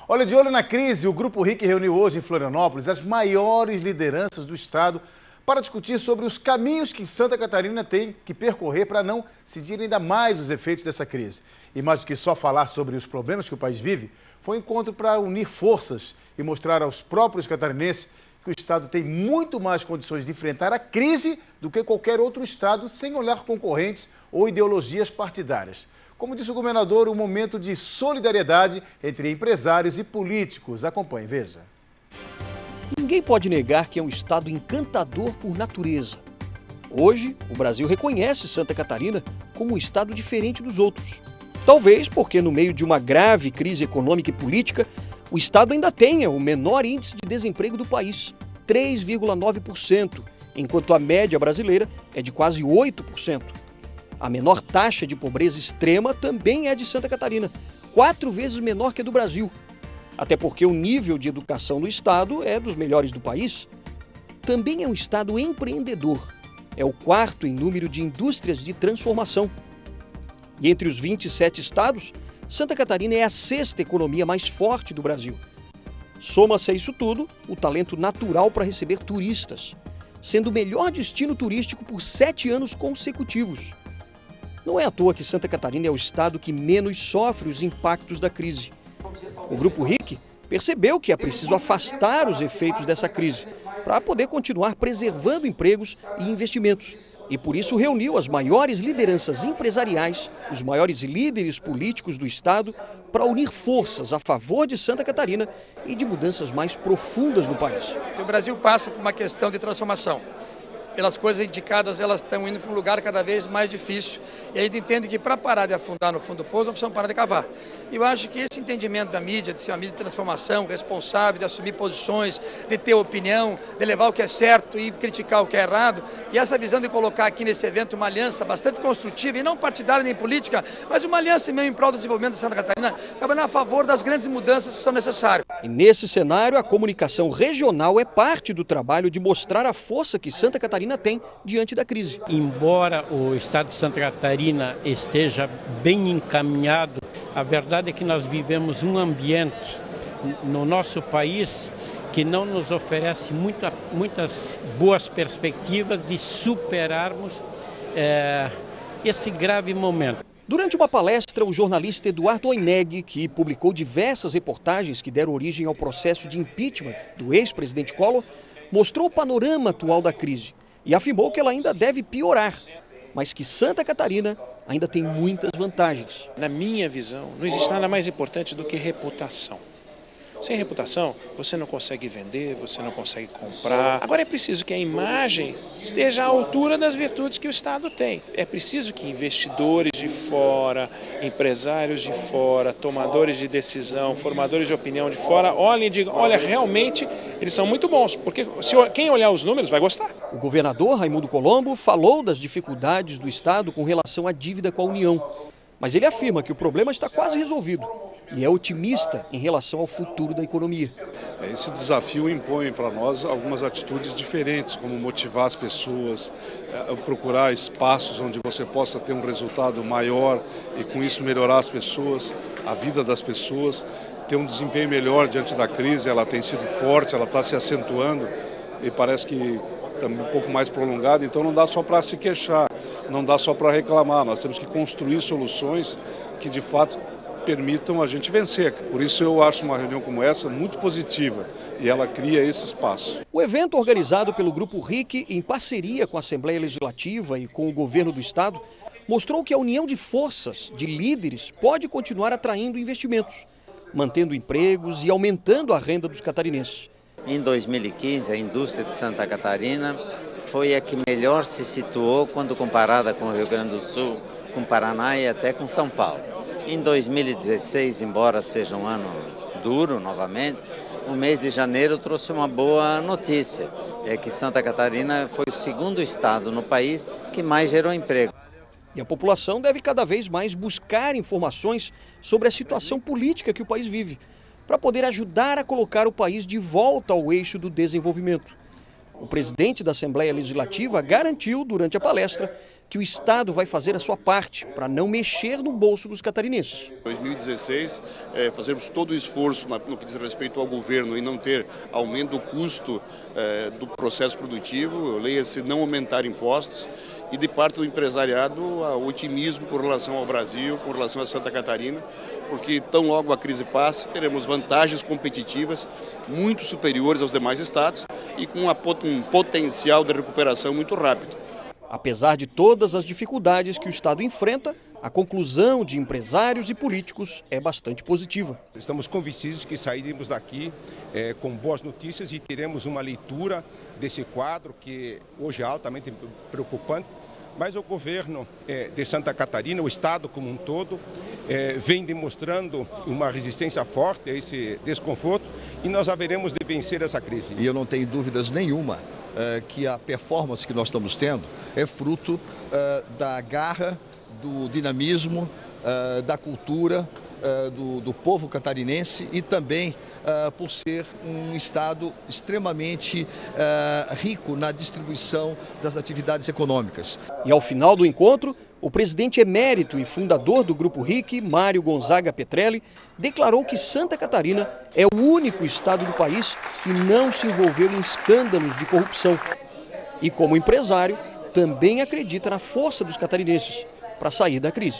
Olha, de olho na crise, o Grupo RIC reuniu hoje em Florianópolis as maiores lideranças do estado para discutir sobre os caminhos que Santa Catarina tem que percorrer para não sentir ainda mais os efeitos dessa crise. E mais do que só falar sobre os problemas que o país vive, foi um encontro para unir forças e mostrar aos próprios catarinenses que o estado tem muito mais condições de enfrentar a crise do que qualquer outro estado, sem olhar concorrentes ou ideologias partidárias. Como disse o governador, um momento de solidariedade entre empresários e políticos. Acompanhe, veja. Ninguém pode negar que é um estado encantador por natureza. Hoje, o Brasil reconhece Santa Catarina como um estado diferente dos outros. Talvez porque, no meio de uma grave crise econômica e política, o estado ainda tenha o menor índice de desemprego do país, 3,9%, enquanto a média brasileira é de quase 8%. A menor taxa de pobreza extrema também é de Santa Catarina, 4 vezes menor que a do Brasil. Até porque o nível de educação no estado é dos melhores do país. Também é um estado empreendedor. É o 4º em número de indústrias de transformação. E entre os 27 estados, Santa Catarina é a 6ª economia mais forte do Brasil. Soma-se a isso tudo o talento natural para receber turistas, sendo o melhor destino turístico por 7 anos consecutivos. Não é à toa que Santa Catarina é o estado que menos sofre os impactos da crise. O Grupo RIC percebeu que é preciso afastar os efeitos dessa crise para poder continuar preservando empregos e investimentos. E por isso reuniu as maiores lideranças empresariais, os maiores líderes políticos do estado, para unir forças a favor de Santa Catarina e de mudanças mais profundas no país. O Brasil passa por uma questão de transformação. Pelas coisas indicadas, elas estão indo para um lugar cada vez mais difícil. E a gente entende que para parar de afundar no fundo do poço, nós precisamos parar de cavar. E eu acho que esse entendimento da mídia, de ser uma mídia de transformação, responsável, de assumir posições, de ter opinião, de levar o que é certo e criticar o que é errado, e essa visão de colocar aqui nesse evento uma aliança bastante construtiva, e não partidária nem política, mas uma aliança mesmo em prol do desenvolvimento de Santa Catarina, trabalhando a favor das grandes mudanças que são necessárias. E nesse cenário, a comunicação regional é parte do trabalho de mostrar a força que Santa Catarina tem diante da crise. Embora o estado de Santa Catarina esteja bem encaminhado, a verdade é que nós vivemos um ambiente no nosso país que não nos oferece muitas boas perspectivas de superarmos esse grave momento. Durante uma palestra, o jornalista Eduardo Oineg, que publicou diversas reportagens que deram origem ao processo de impeachment do ex-presidente Collor, mostrou o panorama atual da crise e afirmou que ela ainda deve piorar, mas que Santa Catarina ainda tem muitas vantagens. Na minha visão, não existe nada mais importante do que reputação. Sem reputação, você não consegue vender, você não consegue comprar. Agora é preciso que a imagem esteja à altura das virtudes que o Estado tem. É preciso que investidores de fora, empresários de fora, tomadores de decisão, formadores de opinião de fora, olhem e digam, olha, realmente eles são muito bons, porque quem olhar os números vai gostar. O governador Raimundo Colombo falou das dificuldades do Estado com relação à dívida com a União, mas ele afirma que o problema está quase resolvido. E é otimista em relação ao futuro da economia. Esse desafio impõe para nós algumas atitudes diferentes, como motivar as pessoas, procurar espaços onde você possa ter um resultado maior e com isso melhorar as pessoas, a vida das pessoas, ter um desempenho melhor diante da crise. Ela tem sido forte, ela está se acentuando e parece que está um pouco mais prolongada, então não dá só para se queixar, não dá só para reclamar, nós temos que construir soluções que de fato permitam a gente vencer. Por isso eu acho uma reunião como essa muito positiva e ela cria esse espaço. O evento, organizado pelo Grupo RIC em parceria com a Assembleia Legislativa e com o governo do estado, mostrou que a união de forças, de líderes, pode continuar atraindo investimentos, mantendo empregos e aumentando a renda dos catarinenses. Em 2015, a indústria de Santa Catarina foi a que melhor se situou quando comparada com o Rio Grande do Sul, com o Paraná e até com São Paulo. Em 2016, embora seja um ano duro novamente, o mês de janeiro trouxe uma boa notícia. É que Santa Catarina foi o 2º estado no país que mais gerou emprego. E a população deve cada vez mais buscar informações sobre a situação política que o país vive, para poder ajudar a colocar o país de volta ao eixo do desenvolvimento. O presidente da Assembleia Legislativa garantiu, durante a palestra, que o Estado vai fazer a sua parte para não mexer no bolso dos catarinenses. Em 2016, fazermos todo o esforço no que diz respeito ao governo e não ter aumento do custo do processo produtivo, leia-se não aumentar impostos, e de parte do empresariado, o otimismo com relação ao Brasil, com relação a Santa Catarina, porque tão logo a crise passe, teremos vantagens competitivas muito superiores aos demais estados e com um potencial de recuperação muito rápido. Apesar de todas as dificuldades que o Estado enfrenta, a conclusão de empresários e políticos é bastante positiva. Estamos convencidos que sairemos daqui com boas notícias e teremos uma leitura desse quadro que hoje é altamente preocupante, mas o governo de Santa Catarina, o Estado como um todo, vem demonstrando uma resistência forte a esse desconforto e nós haveremos de vencer essa crise. E eu não tenho dúvidas nenhuma que a performance que nós estamos tendo é fruto da garra, do dinamismo, da cultura do povo catarinense e também por ser um estado extremamente rico na distribuição das atividades econômicas. E ao final do encontro, o presidente emérito e fundador do Grupo RIC, Mário Gonzaga Petrelli, declarou que Santa Catarina é o único estado do país que não se envolveu em escândalos de corrupção. E como empresário, também acredita na força dos catarinenses para sair da crise.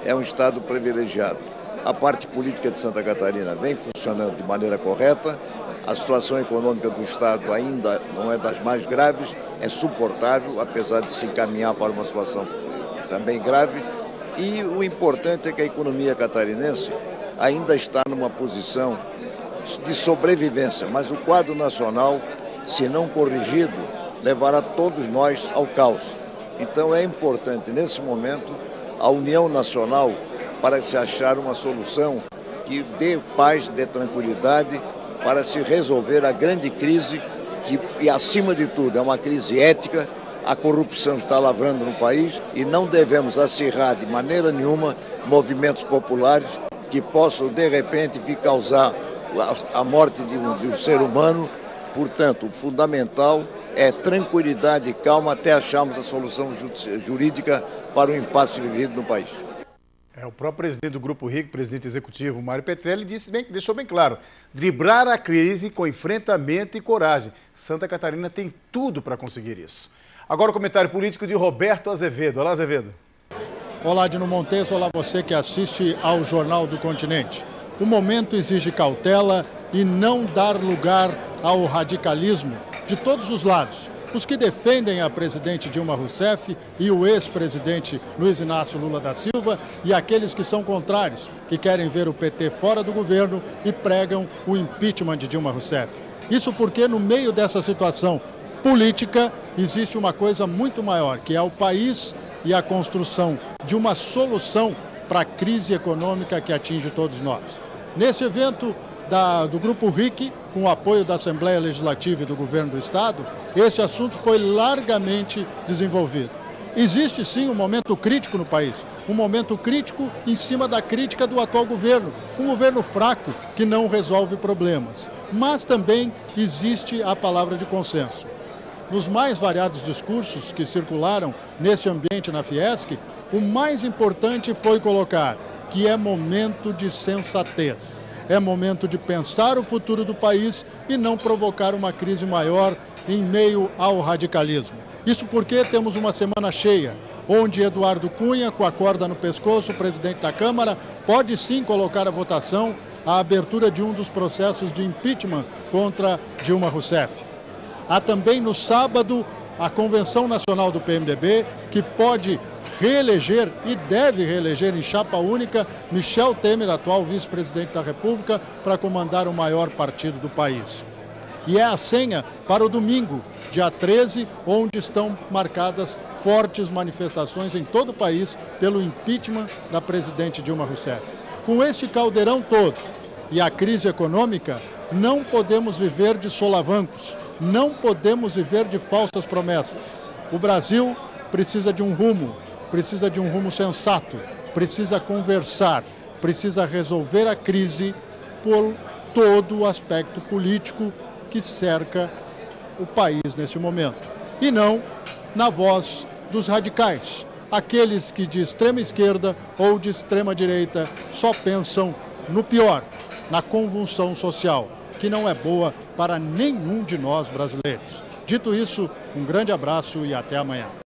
É um estado privilegiado. A parte política de Santa Catarina vem funcionando de maneira correta, a situação econômica do estado ainda não é das mais graves, é suportável, apesar de se encaminhar para uma situação também grave. E o importante é que a economia catarinense ainda está numa posição de sobrevivência, mas o quadro nacional, se não corrigido, levará todos nós ao caos. Então é importante, nesse momento, a união nacional para se achar uma solução que dê paz, dê tranquilidade, para se resolver a grande crise, que acima de tudo é uma crise ética. A corrupção está lavrando no país e não devemos acirrar de maneira nenhuma movimentos populares que possam de repente vir causar a morte de um ser humano. Portanto, o fundamental é tranquilidade e calma até acharmos a solução jurídica para o impasse vivido no país. O próprio presidente do Grupo RIC, presidente executivo Mário Petrelli, deixou bem claro, driblar a crise com enfrentamento e coragem. Santa Catarina tem tudo para conseguir isso. Agora o comentário político de Roberto Azevedo. Olá, Azevedo. Olá, Dino Montes. Olá, você que assiste ao Jornal do Continente. O momento exige cautela e não dar lugar ao radicalismo de todos os lados. Os que defendem a presidente Dilma Rousseff e o ex-presidente Luiz Inácio Lula da Silva e aqueles que são contrários, que querem ver o PT fora do governo e pregam o impeachment de Dilma Rousseff. Isso porque no meio dessa situação política existe uma coisa muito maior, que é o país e a construção de uma solução para a crise econômica que atinge todos nós. Nesse evento do Grupo RIC, com o apoio da Assembleia Legislativa e do Governo do Estado, esse assunto foi largamente desenvolvido. Existe sim um momento crítico no país, um momento crítico em cima da crítica do atual governo, um governo fraco que não resolve problemas. Mas também existe a palavra de consenso. Nos mais variados discursos que circularam nesse ambiente na Fiesc, o mais importante foi colocar que é momento de sensatez. É momento de pensar o futuro do país e não provocar uma crise maior em meio ao radicalismo. Isso porque temos uma semana cheia, onde Eduardo Cunha, com a corda no pescoço, o presidente da Câmara, pode sim colocar à votação a abertura de um dos processos de impeachment contra Dilma Rousseff. Há também no sábado a Convenção Nacional do PMDB, que pode reeleger e deve reeleger em chapa única Michel Temer, atual vice-presidente da República, para comandar o maior partido do país. E é a senha para o domingo, dia 13, onde estão marcadas fortes manifestações em todo o país pelo impeachment da presidente Dilma Rousseff. Com este caldeirão todo e a crise econômica, não podemos viver de solavancos, não podemos viver de falsas promessas. O Brasil precisa de um rumo sensato, precisa conversar, precisa resolver a crise por todo o aspecto político que cerca o país nesse momento. E não na voz dos radicais, aqueles que de extrema esquerda ou de extrema direita só pensam no pior, na convulsão social, que não é boa para nenhum de nós brasileiros. Dito isso, um grande abraço e até amanhã.